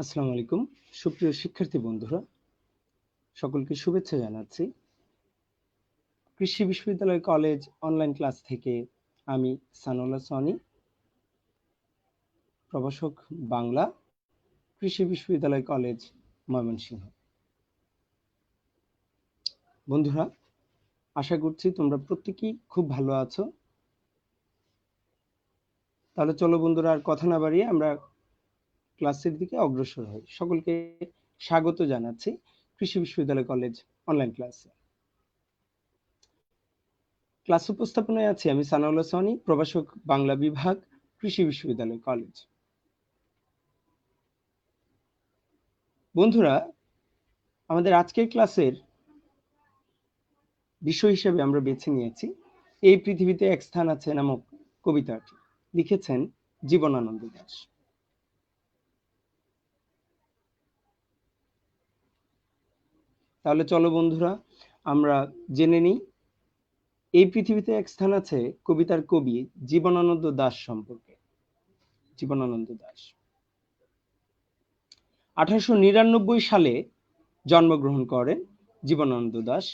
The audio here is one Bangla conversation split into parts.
আসসালামু আলাইকুম সুপ্রিয় শিক্ষার্থী বন্ধুরা, সকলকে শুভেচ্ছা জানাচ্ছি। কৃষি বিশ্ববিদ্যালয় কলেজ অনলাইন ক্লাস থেকে আমি সানোয়ার সনি, প্রভাষক বাংলা, কৃষি বিশ্ববিদ্যালয় কলেজ ময়মনসিংহ। বন্ধুরা, আশা করছি তোমরা প্রত্যেকেই খুব ভালো আছো। তাহলে চলো বন্ধুরা, আর কথা না বাড়িয়ে আমরা ক্লাসের দিকে অগ্রসর হই। সকলকে স্বাগত জানাচ্ছি কৃষি বিশ্ববিদ্যালয় কলেজ অনলাইন ক্লাসে। ক্লাস উপস্থাপনায় আছি আমি সানাউল্লাহ সনি, প্রভাষক বাংলা বিভাগ, কৃষি বিশ্ববিদ্যালয় কলেজ। বন্ধুরা, আমাদের আজকের ক্লাসের বিষয় হিসেবে আমরা বেছে নিয়েছি এই পৃথিবীতে এক স্থান আছে নামক কবিতাটি। লিখেছেন জীবনানন্দ দাশ। তাহলে চলো বন্ধুরা, আমরা জেনে নিই এই পৃথিবীতে এক স্থান আছে কবিতার কবি জীবনানন্দ দাশ সম্পর্কে। জীবনানন্দ দাশ 1899 সালে জন্মগ্রহণ করেন জীবনানন্দ দাশ।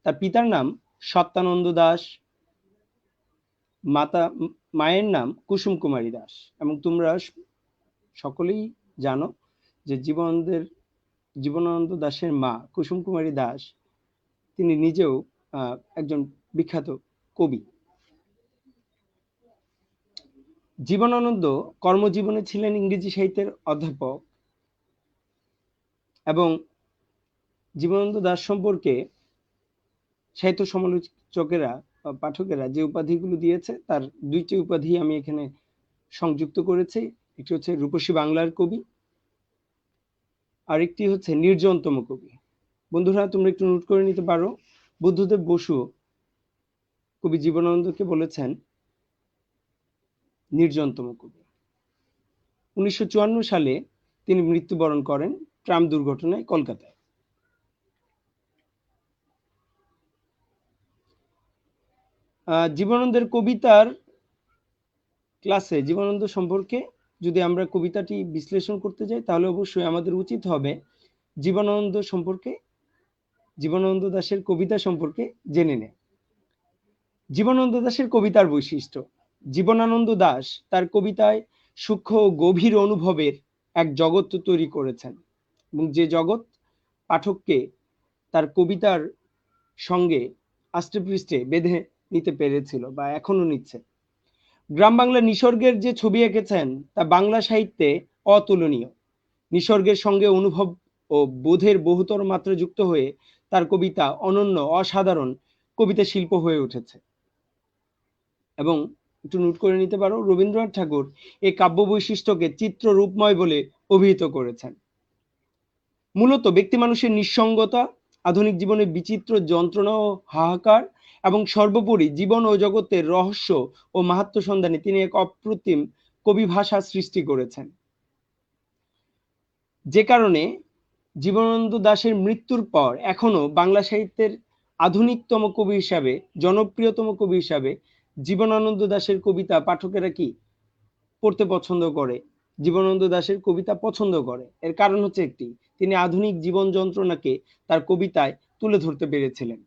তার পিতার নাম সত্যানন্দ দাশ, মায়ের নাম কুসুম কুমারী দাস। এবং তোমরা সকলেই জানো যে জীবনানন্দ দাশের মা কুসুম কুমারী দাস তিনি নিজেও একজন বিখ্যাত কবি। জীবনানন্দ কর্মজীবনে ছিলেন ইংরেজি সাহিত্যের অধ্যাপক এবং জীবনানন্দ দাশ সম্পর্কে সাহিত্য সমালোচকেরা পাঠকেরা যে উপাধিগুলো দিয়েছে তার দুইটি উপাধি আমি এখানে সংযুক্ত করেছি। একটি হচ্ছে রূপসী বাংলার কবি, আরেকটি হচ্ছে নির্জনতম কবি। বন্ধুরা, তোমরা একটু নোট করে নিতে পারো। বুদ্ধদেব বসু কবি জীবনানন্দকে বলেছেন নির্জনতম কবি। 1954 সালে তিনি মৃত্যুবরণ করেন ট্রাম দুর্ঘটনায় কলকাতায়। জীবনানন্দের কবিতার ক্লাসে জীবনানন্দ সম্পর্কে যদি আমরা কবিতাটি বিশ্লেষণ করতে যাই তাহলে অবশ্যই আমাদের উচিত হবে জীবনানন্দ সম্পর্কে, জীবনানন্দ দাশের কবিতা সম্পর্কে জেনে নেয়। জীবনানন্দ দাশের কবিতার বৈশিষ্ট্য। জীবনানন্দ দাশ তার কবিতায় সূক্ষ্ম ও গভীর অনুভবের এক জগৎ তৈরি করেছেন এবং যে জগৎ পাঠককে তার কবিতার সঙ্গে আষ্টে পৃষ্ঠে বেঁধে নিতে পেরেছিল বা এখনো নিচ্ছে। গ্রাম বাংলার নিসর্গের যে ছবি এঁকেছেন তা বাংলা সাহিত্যে অতুলনীয়। নিসর্গের সঙ্গে অনুভব ও বোধের বহুতর মাত্রা যুক্ত হয়ে তার কবিতা অনন্য, অসাধারণ কবিতা শিল্প হয়ে উঠেছে। এবং একটু নোট করে নিতে পারো, রবীন্দ্রনাথ ঠাকুর এই কাব্য বৈশিষ্ট্যকে চিত্ররূপময় বলে অভিহিত করেছেন। মূলত ব্যক্তি মানুষের নিঃসঙ্গতা, আধুনিক জীবনের বিচিত্র যন্ত্রণা ও হাহাকার এবং সর্বোপরি জীবন ও জগতের রহস্য ও মাহাত্ম্য সন্ধানে তিনি এক অপ্রতিম কবি ভাষা সৃষ্টি করেছেন। যে কারণে জীবনানন্দ দাশের মৃত্যুর পর এখনো বাংলা সাহিত্যের আধুনিকতম কবি হিসাবে, জনপ্রিয়তম কবি হিসাবে জীবনানন্দ দাশের কবিতা পাঠকেরা কি পড়তে পছন্দ করে, জীবনানন্দ দাশের কবিতা পছন্দ করে। এর কারণ হচ্ছে একটি, তিনি আধুনিক জীবন যন্ত্রণাকে তার কবিতায় তুলে ধরতে পেরেছিলেন।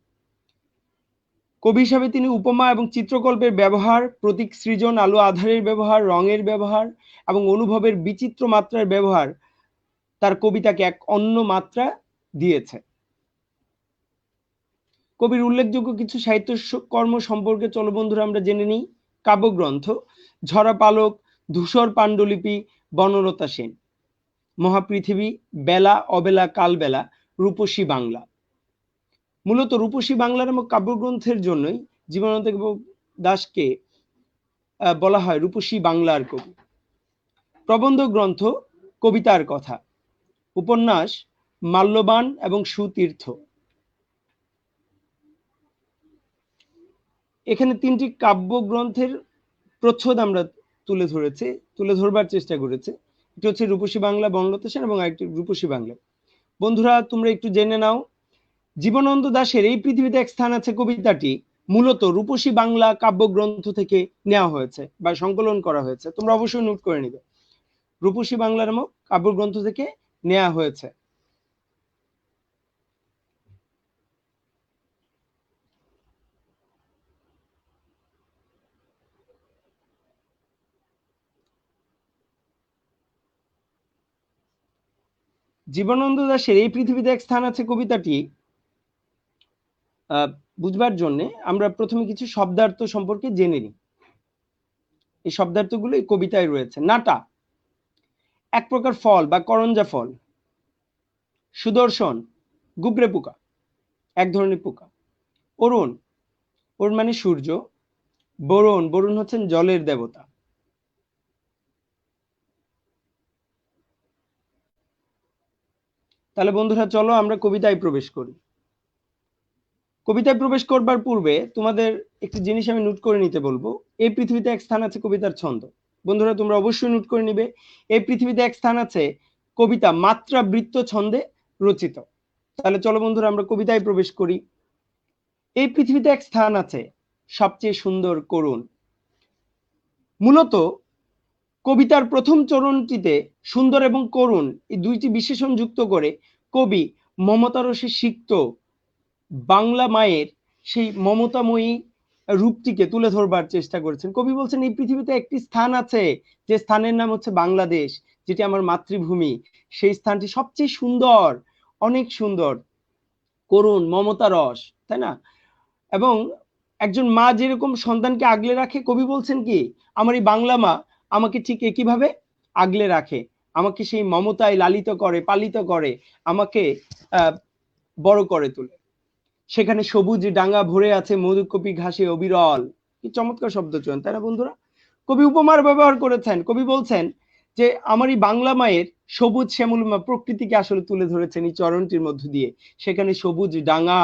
কবি হিসাবে তিনি উপমা এবং চিত্রকল্পের ব্যবহার, প্রতীক সৃজন, আলো আধারের ব্যবহার, রঙের ব্যবহার এবং অনুভবের বিচিত্র মাত্রার ব্যবহার তার কবিতাকে এক অন্য মাত্রা দিয়েছে। কবির উল্লেখযোগ্য কিছু সাহিত্য কর্ম সম্পর্কে চলো বন্ধুরা আমরা জেনে নিই। কাব্যগ্রন্থ: ঝরা পালক, ধূসর পাণ্ডুলিপি, বনলতা সেন, মহাপৃথিবী, বেলা অবেলা কালবেলা, রূপসী বাংলা। মূলত রূপসী বাংলা নামক কাব্যগ্রন্থের জন্যই জীবনানন্দ দাশকে বলা হয় রূপসী বাংলার কবি। প্রবন্ধ গ্রন্থ: কবিতার কথা, উপন্যাস মাল্যবান এবং সুতীর্থ। এখানে তিনটি কাব্যগ্রন্থের প্রচ্ছদ আমরা তুলে ধরবার চেষ্টা করেছে। এটি হচ্ছে রূপসী বাংলা বনলতা সেন এবং আরেকটি রূপসী বাংলা। বন্ধুরা, তোমরা একটু জেনে নাও, জীবনানন্দ দাশের এই পৃথিবীতে এক স্থান আছে কবিতাটি মূলত রূপসী বাংলা কাব্যগ্রন্থ থেকে নেওয়া হয়েছে বা সংকলন করা হয়েছে। তোমরা অবশ্যই নোট করে নিবে। রূপসী বাংলা নামক কাব্যগ্রন্থ থেকে নেওয়া হয়েছে। জীবনানন্দ দাশের এই পৃথিবীতে এক স্থান আছে কবিতাটি বুঝবার জন্য আমরা প্রথমে কিছু শব্দার্থ সম্পর্কে জেনে নিই। এই শব্দার্থগুলো এই কবিতায় রয়েছে। নাটা এক প্রকার ফল বা করঞ্জা ফল। সুদর্শন গুবরে পোকা, এক ধরনের পোকা। অরুণ, অরুণ মানে সূর্য। বরুণ, বরুণ হচ্ছেন জলের দেবতা। তাহলে বন্ধুরা চলো আমরা কবিতায় প্রবেশ করি। কবিতায় প্রবেশ করবার পূর্বে তোমাদের একটি জিনিস আমি নোট করে নিতে বলবো। এই পৃথিবীতে এক স্থান আছে কবিতার ছন্দ। বন্ধুরা তোমরা অবশ্যই নোট করে নিবে। এই পৃথিবীতে এক স্থান আছে কবিতা মাত্রা বৃত্ত ছন্দে রচিত। তাহলে চলো বন্ধুরা আমরা কবিতায় প্রবেশ করি। এই পৃথিবীতে এক স্থান আছে সবচেয়ে সুন্দর করুণ। মূলত কবিতার প্রথম চরণটিতে সুন্দর এবং করুণ এই দুইটি বিশেষণ যুক্ত করে কবি মমতারসে সিক্ত বাংলা মায়ের সেই মমতাময়ী রূপটিকে তুলে ধরবার চেষ্টা করেছেন। কবি বলছেন এই পৃথিবীতে একটি স্থান আছে, যে স্থানের নাম হচ্ছে বাংলাদেশ, যেটি আমার মাতৃভূমি। সেই স্থানটি সবচেয়ে সুন্দর, অনেক সুন্দর, করুণ, মমতারস, তাই না? এবং একজন মা যেরকম সন্তানকে আগলে রাখে, কবি বলছেন কি আমার এই বাংলা মা আমাকে ঠিক একইভাবে আগলে রাখে, আমাকে সেই মমতায় লালিত করে, পালিত করে, আমাকে বড় করে তোলে। সেখানে সবুজ ডাঙ্গা ভরে আছে মধুকপি ঘাসে অবিরল। কি চমৎকার শব্দ চয়ন, তাই না বন্ধুরা? কবি উপমার ব্যবহার করেছেন। কবি বলছেন যে আমার এই বাংলা মায়ের সবুজ শ্যামলিমা প্রকৃতিকে আসলে তুলে ধরেছেন এই চরণটির মধ্য দিয়ে। সেখানে সবুজ ডাঙ্গা,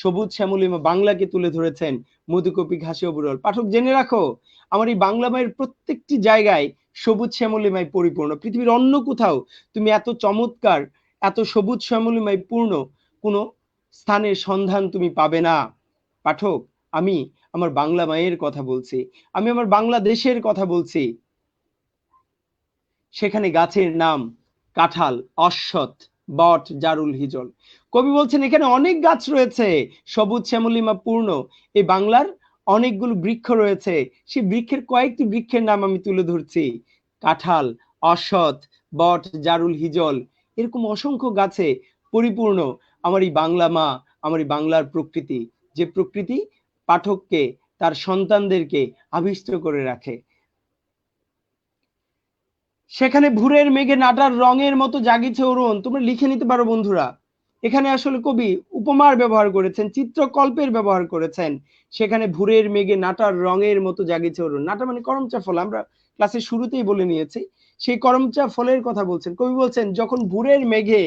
সবুজ শ্যামলিমা বাংলাকে তুলে ধরেছেন মধুকপি ঘাসে অবিরল। পাঠক জেনে রাখো, আমার এই বাংলা মায়ের প্রত্যেকটি জায়গায় সবুজ শ্যামলিমায় পরিপূর্ণ। পৃথিবীর অন্য কোথাও তুমি এত চমৎকার, এত সবুজ শ্যামলিমায় পূর্ণ কোনো স্থানের সন্ধান তুমি পাবে না। পাঠক, আমি আমার বাংলা মায়ের কথা বলছি, আমি আমার বাংলাদেশের কথা বলছি। সেখানে গাছের নাম কাঁঠাল, অশ্বত্থ, বট, জারুল, হিজল। কবি বলছেন এখানে অনেক গাছ রয়েছে, সবুজ শ্যামলিমা পূর্ণ। এই বাংলার অনেকগুলো বৃক্ষ রয়েছে, সেই বৃক্ষের কয়েকটি বৃক্ষের নাম আমি তুলে ধরছি। কাঁঠাল, অশ্বত্থ, বট, জারুল, হিজল, এরকম অসংখ্য গাছে পরিপূর্ণ আমার এই বাংলা মা, আমার এই বাংলার প্রকৃতি, যে প্রকৃতি পাঠককে, তার সন্তানদেরকে আবিষ্ট করে রাখে। সেখানে ভোরের মেঘে নাটার রঙের মতো জাগিছে অরুণ। তোমরা লিখে নিতে পারো বন্ধুরা। এখানে আসলে কবি উপমার ব্যবহার করেছেন, চিত্রকল্পের ব্যবহার করেছেন। সেখানে ভোরের মেঘে নাটার রঙের মতো জাগিছে অরুণ। নাটা মানে করমচা ফল, আমরা ক্লাসের শুরুতেই বলে নিয়েছি। সেই করমচা ফলের কথা বলছেন কবি। বলছেন যখন ভোরের মেঘে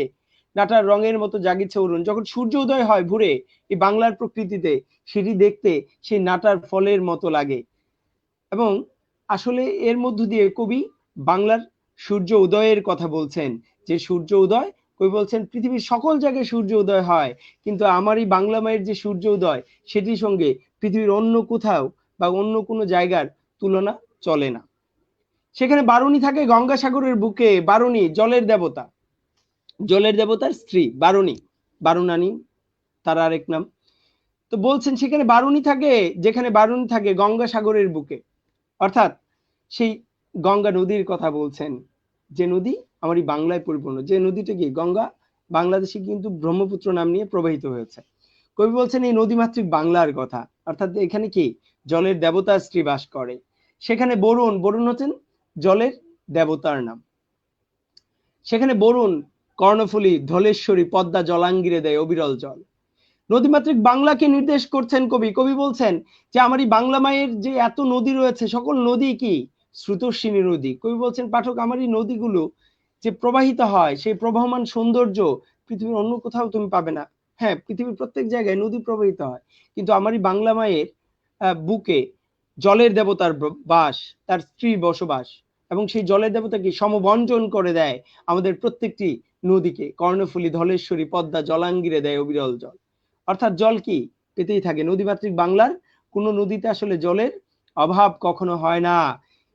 নাটার রঙের মতো জাগিছে অরুণ, যখন সূর্য উদয় হয় ভোরে এই বাংলার প্রকৃতিতে, সেটি দেখতে সেই নাটার ফলের মতো লাগে। এবং আসলে এর মধ্য দিয়ে কবি বাংলার সূর্য উদয়ের কথা বলছেন, যে সূর্য উদয়, কবি বলছেন পৃথিবীর সকল জায়গায় সূর্য উদয় হয়, কিন্তু আমার এই বাংলা মায়ের যে সূর্য উদয়, সেটির সঙ্গে পৃথিবীর অন্য কোথাও বা অন্য কোনো জায়গার তুলনা চলে না। সেখানে বারুণী থাকে গঙ্গাসাগরের বুকে। বারুণী জলের দেবতা, জলের দেবতার স্ত্রী বারুণী, বারুণানী তার আরেক নাম। তো বলছেন সেখানে বারুণী থাকে, যেখানে বারুণী থাকে গঙ্গাসাগরের বুকে, অর্থাৎ সেই গঙ্গা নদীর কথা বলছেন, যে নদী আমার এই বাংলায় পরিপূর্ণ। যে নদীটা কি গঙ্গা, বাংলাদেশে কিন্তু ব্রহ্মপুত্র নাম নিয়ে প্রবাহিত হয়েছে। কবি বলছেন এই নদীমাতৃক বাংলার কথা, অর্থাৎ এখানে কি জলের দেবতার স্ত্রী বাস করে। সেখানে বরুণ, বরুণ হচ্ছেন জলের দেবতার নাম। সেখানে বরুণ, কর্ণফুলী, ধলেশ্বরী, পদ্মা জলাঙ্গিরে দেয় অবিরল জল। নদীমাতৃক বাংলাকে নির্দেশ করছেন কবি। কবি বলছেন যে আমার এই বাংলা মায়ের যে এত নদী রয়েছে, সকল নদী কি স্রোতস্বিনী নদী। কবি বলছেন পাঠক আমার এই নদীগুলো যে প্রবাহিত হয়, সেই প্রবাহমান সৌন্দর্য পৃথিবীর অন্য কোথাও তুমি পাবে না। হ্যাঁ, পৃথিবীর প্রত্যেক জায়গায় নদী প্রবাহিত হয়, কিন্তু আমার এই বাংলা মায়ের বুকে জলের দেবতার বাস, তার স্ত্রী বসবাস, এবং সেই জলের দেবতা কি সমবঞ্চন করে দেয় আমাদের প্রত্যেকটি নদীকে। কর্ণফুলী, ধলেশ্বরী, পদ্মা জলাঙ্গিরে দেয় অবিরল জল। অর্থাৎ জল কি পেতেই থাকে। নদীমাতৃক বাংলার কোন নদীতে আসলে জলের অভাব কখনো হয় না।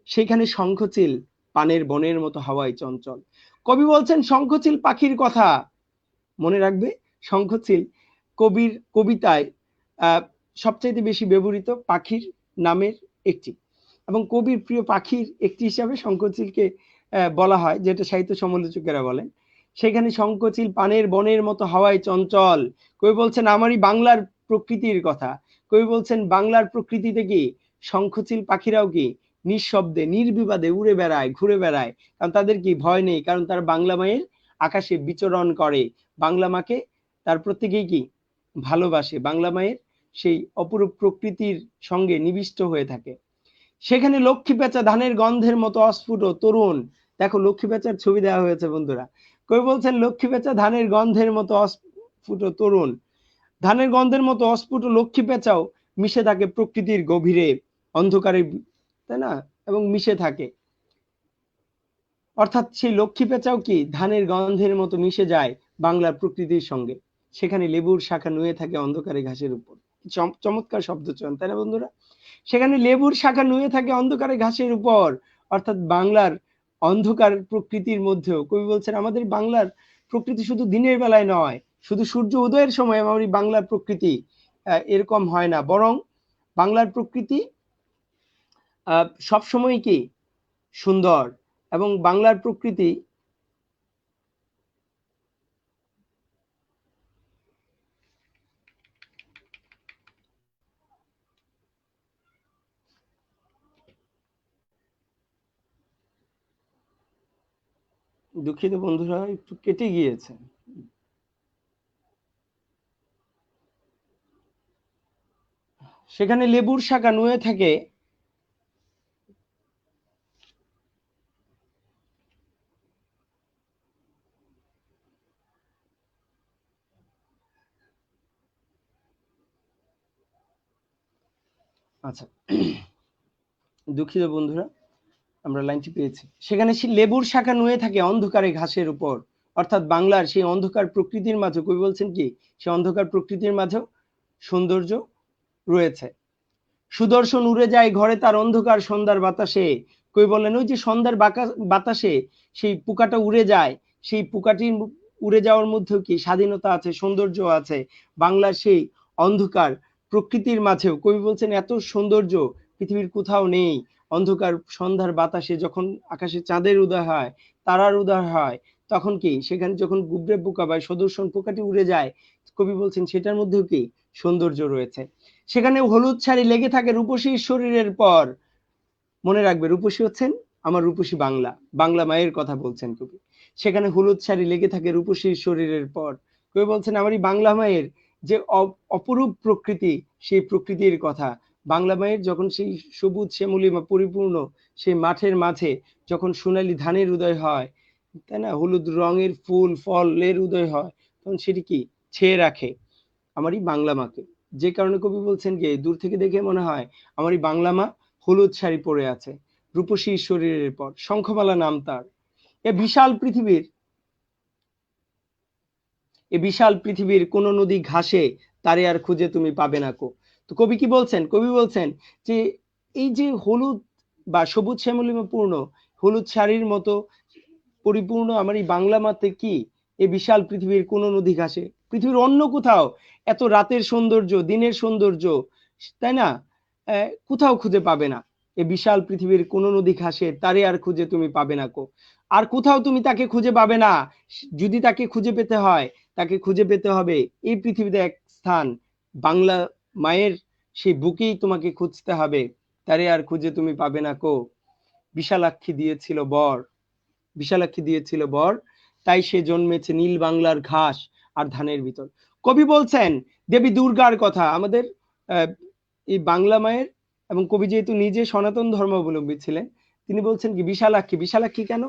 সেখানে শঙ্খচিল পানের বনের মতো হাওয়ায় চঞ্চল। কবি বলছেন শঙ্খচিল পাখির কথা। মনে রাখবে, শঙ্খচিল কবির কবিতায় সবচাইতে বেশি ব্যবহৃত পাখির নামের একটি, এবং কবির প্রিয় পাখির একটি হিসাবে শঙ্খচিলকে বলা হয়, যেটা সাহিত্য সমালোচকেরা বলেন। সেখানে শঙ্খচিল পানের বনের মতো হাওয়ায় চঞ্চল। কবি বলছেন আমারই বাংলার প্রকৃতির কথা। কবি বলছেন বাংলার প্রকৃতিতে কি শঙ্খচিল পাখিরাও কি নিঃশব্দে নির্বিবাদে উড়ে বেড়ায়, ঘুরে বেড়ায়, কারণ তাদের কি ভয় নেই, কারণ তারা বাংলা মায়ের আকাশে বিচরণ করে, বাংলা মাকে তার প্রত্যেকেই কি ভালোবাসে, বাংলা মায়ের সেই অপরূপ প্রকৃতির সঙ্গে নিবিষ্ট হয়ে থাকে। সেখানে লক্ষ্মী পেঁচা ধানের গন্ধের মতো অস্ফুট তরুণ। দেখো লক্ষ্মী পেঁচার ছবি দেওয়া হয়েছে বন্ধুরা। কবি বলছেন লক্ষ্মী পেঁচা ধানের গন্ধের মতো অস্ফুট তরুণ। ধানের গন্ধের মতো অস্ফুট লক্ষ্মী পেঁচাও মিশে থাকে প্রকৃতির গভীরে, অন্ধকারে, তাই না, এবং মিশে থাকে। অর্থাৎ সেই লক্ষ্মী পেঁচাও কি ধানের গন্ধের মতো মিশে যায় বাংলার প্রকৃতির সঙ্গে। সেখানে লেবুর শাখা নুয়ে থাকে অন্ধকারে ঘাসের উপর। চমৎকার শব্দ চয়ন, তাই না বন্ধুরা? সেখানে লেবুর শাখা নুয়ে থাকে অন্ধকারে ঘাসের উপর। অর্থাৎ বাংলার অন্ধকার প্রকৃতির মধ্যেও কবি বলছেন আমাদের বাংলার প্রকৃতি শুধু দিনের বেলায় নয়, শুধু সূর্য উদয়ের সময় আমাদের বাংলার প্রকৃতি এরকম হয় না, বরং বাংলার প্রকৃতি সবসময় কি সুন্দর, এবং বাংলার প্রকৃতি দুঃখিত বন্ধুরা, একটু কেটে গিয়েছে। সেখানে লেবুর শাখা নুয়ে থাকে আচ্ছা দুঃখিত বন্ধুরা, আমরা লাইনটি পেয়েছি। সেখানে লেবুর শাখা নুয়ে থাকে অন্ধকারে ঘাসের উপর। অর্থাৎ বাংলার সেই অন্ধকার প্রকৃতির মাঝে কবি বলছেন কি সেই অন্ধকার প্রকৃতির মাঝেও সৌন্দর্য রয়েছে। সুদর্শন উড়ে যায় ঘরে তার অন্ধকার সন্ধ্যার বাতাসে। কবি বলেন ওই যে সন্ধ্যার বাতাসে সেই পোকাটা উড়ে যায়, সেই পোকাটির উড়ে যাওয়ার মধ্যেও কি স্বাধীনতা আছে, সৌন্দর্য আছে। বাংলার সেই অন্ধকার প্রকৃতির মাঝেও কবি বলছেন এত সৌন্দর্য পৃথিবীর কোথাও নেই। অন্ধকার সন্ধ্যার বাতাসে যখন আকাশে চাঁদের উদয় হয়, তারার উদয় হয়, তখন কি সেখানে যখন গুবরে পোকা বা সুদর্শন পোকাটি উড়ে যায়, কবি বলছেন সেটার মধ্যেও কি সৌন্দর্য রয়েছে। সেখানে হলুদ শাড়ি লেগে থাকে রূপসীর শরীরের পর। মনে রাখবে রূপসী হচ্ছেন আমার রূপসী বাংলা, বাংলা মায়ের কথা বলছেন কবি। সেখানে হলুদ শাড়ি লেগে থাকে রূপসীর শরীরের পর। কবি বলছেন আমারই বাংলা মায়ের যে অপরূপ প্রকৃতি, সেই প্রকৃতির কথা। বাংলা মায়ের যখন সেই সবুজ শ্যামলিমা পরিপূর্ণ সেই মাঠের মাঝে যখন সোনালী ধানের উদয় হয়, তাই না, হলুদ রঙের ফুল ফলের উদয় হয়, তখন সেটি কি ছেয়ে রাখে আমারই বাংলা মাকে। যে কারণে কবি বলছেন কি দূর থেকে দেখে মনে হয় আমারই বাংলা মা হলুদ শাড়ি পরে আছে, রূপসী শরীরের পর, শঙ্খমালা নাম তার। এ বিশাল পৃথিবীর কোন নদী ঘাসে তারে আর খুঁজে তুমি পাবে না কো। তো কবি কি বলছেন? কবি বলছেন যে এই যে হলুদ বা সবুজ শ্যামলিমাপূর্ণ হলুদ শাড়ির মতো পরিপূর্ণ আমার এই বাংলা মাতে কি এই বিশাল পৃথিবীর কোন নদী ঘাসে, পৃথিবীর অন্য কোথাও এত রাতের সৌন্দর্য, দিনের সৌন্দর্য, তাই না, কোথাও খুঁজে পাবে না। এই বিশাল পৃথিবীর কোন নদী ঘাসে তারে আর খুঁজে তুমি পাবে না কো। আর কোথাও তুমি তাকে খুঁজে পাবে না। যদি তাকে খুঁজে পেতে হয়, তাকে খুঁজে পেতে হবে এই পৃথিবীতে এক স্থান, বাংলা মায়ের সেই বুকেই তোমাকে খুঁজতে হবে, তারে আর খুঁজে তুমি পাবে না কো। বিশালাক্ষী দিয়েছিল বর, বিশালাক্ষী দিয়েছিল বর, তাই সে জন্মেছে নীল বাংলার ঘাস আর ধানের ভিতর। কবি বলছেন দেবী দুর্গার কথা, আমাদের এই বাংলা মায়ের, এবং কবি যেহেতু নিজে সনাতন ধর্মাবলম্বী ছিলেন, তিনি বলছেন কি বিশালাক্ষী, বিশালাক্ষী কেন?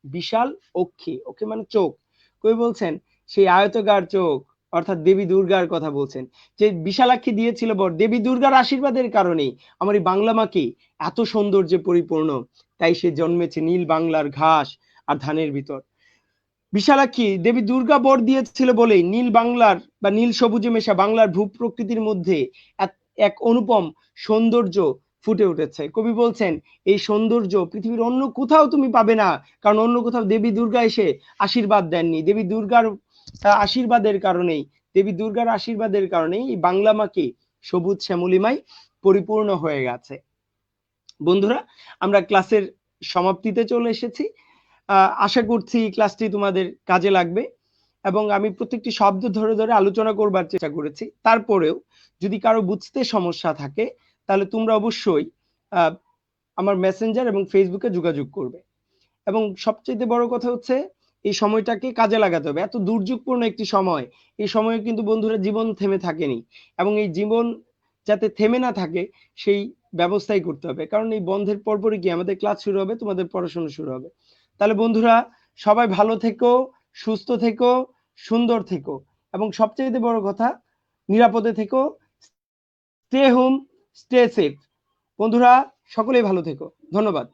বিশাল অক্ষী, অক্ষী মানে চোখ। কবি বলছেন সেই আয়তকার চোখ, অর্থাৎ দেবী দুর্গার কথা বলছেন, যে বিশালাক্ষী দিয়েছিল বর, দেবী দুর্গার আশীর্বাদের কারণেই আমার এই বাংলা মা কি এত সৌন্দর্যে পরিপূর্ণ, তাই সে জন্মেছে নীল বাংলার ঘাস আর ধানের ভিতর। বিশালাক্ষী দেবী দুর্গা বর দিয়েছিল বলেই নীল বাংলার বা নীল সবুজে মেশা বাংলার ভূ প্রকৃতির মধ্যে এক অনুপম সৌন্দর্য ফুটে উঠেছে। কবি বলছেন এই সৌন্দর্য পৃথিবীর অন্য কোথাও তুমি পাবে না, কারণ অন্য কোথাও দেবী দুর্গা এসে আশীর্বাদ দেননি। দেবী দুর্গার আশীর্বাদের কারণেই এই বাংলা মাকে সবুজ শ্যামলিমায় পরিপূর্ণ হয়ে গেছে। বন্ধুরা, আমরা ক্লাসের সমাপ্তিতে চলে এসেছি। আশা করছি ক্লাসটি তোমাদের কাজে লাগবে এবং আমি প্রত্যেকটি শব্দ ধরে ধরে আলোচনা করবার চেষ্টা করেছি। তারপরেও যদি কারো বুঝতে সমস্যা থাকে তাহলে তোমরা অবশ্যই আমার মেসেঞ্জার এবং ফেসবুকে যোগাযোগ করবে। এবং সবচেয়ে বড় কথা হচ্ছে এই সময়টাকে কাজে লাগাতে হবে। এত দুর্যোগপূর্ণ একটি সময়, এই সময়ে কিন্তু বন্ধুরা জীবন থেমে থাকেনি, এবং এই জীবন যাতে থেমে না থাকে সেই ব্যবস্থাই করতে হবে। কারণ এই বন্ধের পরপরই কি আমাদের ক্লাস শুরু হবে, তোমাদের পড়াশোনা শুরু হবে। তাহলে বন্ধুরা সবাই ভালো থেকো, সুস্থ থেকো, সুন্দর থেকো, এবং সবচেয়ে বড় কথা নিরাপদে থেকো। Stay home, stay safe. বন্ধুরা সকলেই ভালো থেকো। ধন্যবাদ।